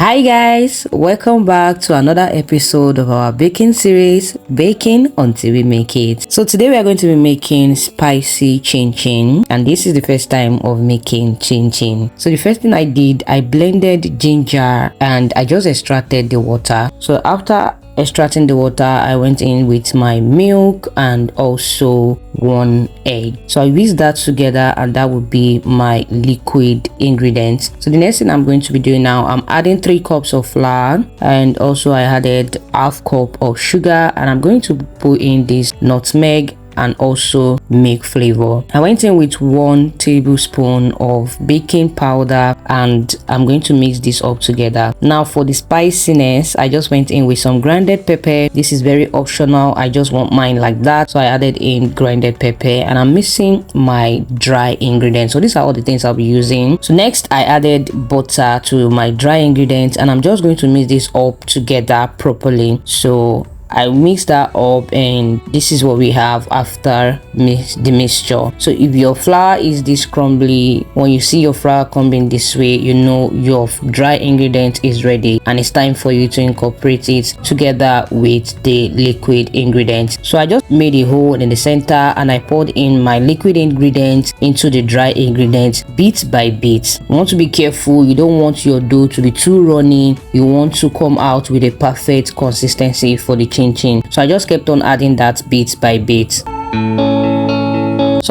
Hi guys, welcome back to another episode of our baking series, Baking Until We Make It. So today we are going to be making spicy chin chin, and this is the first time of making chin chin. So the first thing I did, I blended ginger and I just extracted the water. So after extracting the water, I went in with my milk and also 1 egg. So I whisked that together and that would be my liquid ingredients. So the next thing I'm going to be doing now, I'm adding 3 cups of flour, and also I added half cup of sugar, and I'm going to put in this nutmeg and also milk flavor. I went in with 1 tablespoon of baking powder and I'm going to mix this up together. Now for the spiciness, I just went in with some grounded pepper. This is very optional, I just want mine like that, so I added in grounded pepper, and I'm mixing my dry ingredients. So these are all the things I'll be using. So next I added butter to my dry ingredients, and I'm just going to mix this up together properly. So I mix that up, and this is what we have after the mixture. So if your flour is this crumbly, when you see your flour coming this way, you know your dry ingredient is ready and it's time for you to incorporate it together with the liquid ingredients. So I just made a hole in the center and I poured in my liquid ingredients into the dry ingredients bit by bit. You want to be careful, you don't want your dough to be too runny, you want to come out with a perfect consistency for the chin. So I just kept on adding that bit by bit. So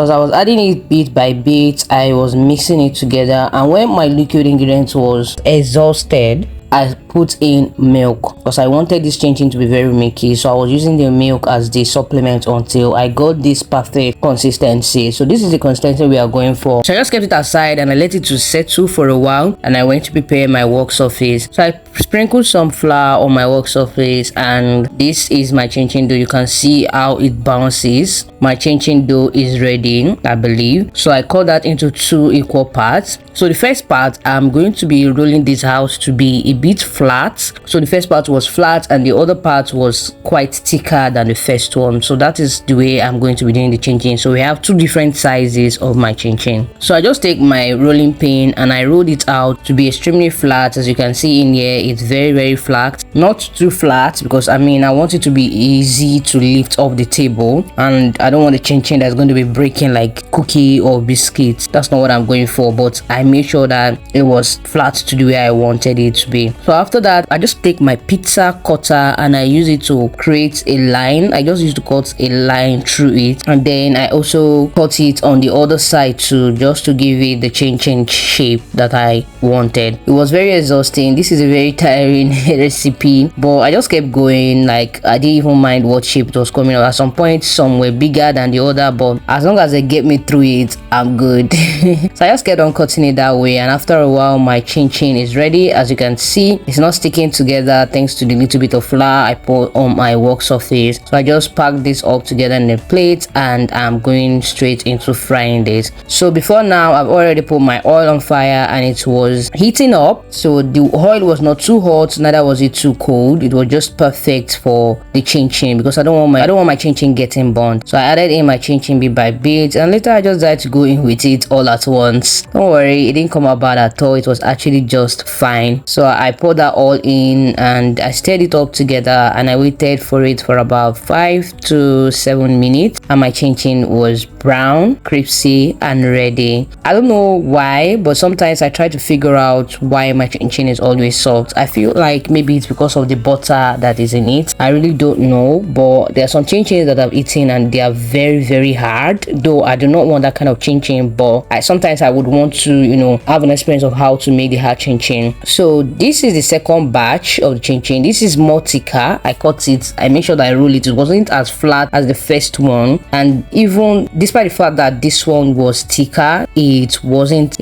as I was adding it bit by bit, I was mixing it together, and when my liquid ingredient was exhausted, I put in milk because I wanted this chin chin to be very milky. So I was using the milk as the supplement until I got this perfect consistency. So this is the consistency we are going for. So I just kept it aside and I let it to settle for a while, and I went to prepare my work surface. So I sprinkled some flour on my work surface, and this is my chin chin dough. You can see how it bounces. My chin chin dough is ready, I believe. So I cut that into 2 equal parts. So the first part, I'm going to be rolling this out to be a bit flat. So the first part was flat and the other part was quite thicker than the first one. So that is the way I'm going to be doing the chin chin. So we have 2 different sizes of my chin chin. So I just take my rolling pin and I rolled it out to be extremely flat. As you can see in here, it's very flat, not too flat, because I want it to be easy to lift off the table, and I don't want the chin chin that's going to be breaking like cookie or biscuits. That's not what I'm going for, but I made sure that it was flat to the way I wanted it to be. So after that, I just take my pizza cutter and I use it to create a line. I just used to cut a line through it, and then I also cut it on the other side too, just to give it the chin chin shape that I wanted. It was very exhausting. This is a very tiring recipe, but I just kept going. Like, I didn't even mind what shape it was coming out. At some point some were bigger than the other, but as long as they get me through it, I'm good. So I just kept on cutting it that way, and after a while my chin chin is ready. As you can see, it's not sticking together thanks to the little bit of flour I put on my work surface. So I just packed this up together in a plate and I'm going straight into frying this. So before now, I've already put my oil on fire and it was heating up. So the oil was not too hot, neither was it too cold. It was just perfect for the chin chin, because I don't want my chin chin getting burnt. So I added in my chin chin bit by bit, and later I just decided to go in with it all at once. Don't worry, it didn't come out bad at all. It was actually just fine. So I poured that all in and I stirred it up together, and I waited for it for about 5 to 7 minutes, and my chin chin was brown, crispy and ready. I don't know why, but sometimes I try to figure out why my chin chin is always soft. I feel like maybe it's because of the butter that is in it. I really don't know, but there are some chin chins that I've eaten and they are very hard. Though I do not want that kind of chin chin, but sometimes I would want to have an experience of how to make the hard chin chin. So this is the second batch of the chin chin. This is more thicker. I cut it, I made sure that I roll it. It wasn't as flat as the first one, and even despite the fact that this one was thicker, it wasn't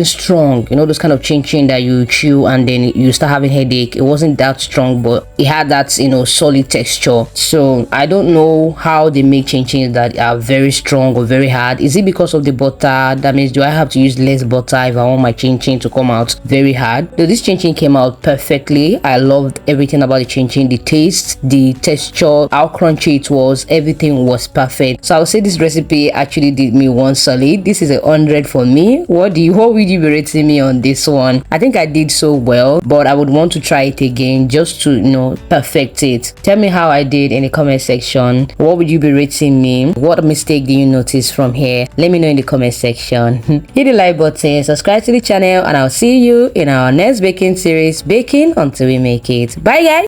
strong. Those kind of chin chin that you chew and then you start having headache. It wasn't that strong, but it had that, you know, solid texture. So I don't know how they make chin that are very strong or very hard. Is it because of the butter? That means, do I have to use less butter if I want my chin to come out very hard? So this chin came out perfectly. I loved everything about the chin, the taste, the texture, how crunchy it was. Everything was perfect. So I would say this recipe actually did me one solid. This is 100 for me. What would you be rating me on this one? I think I did so well, but I would want to try it again just to, you know, perfect it. Tell me how I did in the comment section. What would you be rating me? What mistake do you notice from here? Let me know in the comment section. Hit the like button, subscribe to the channel, and I'll see you in our next baking series, baking until we make it. Bye guys.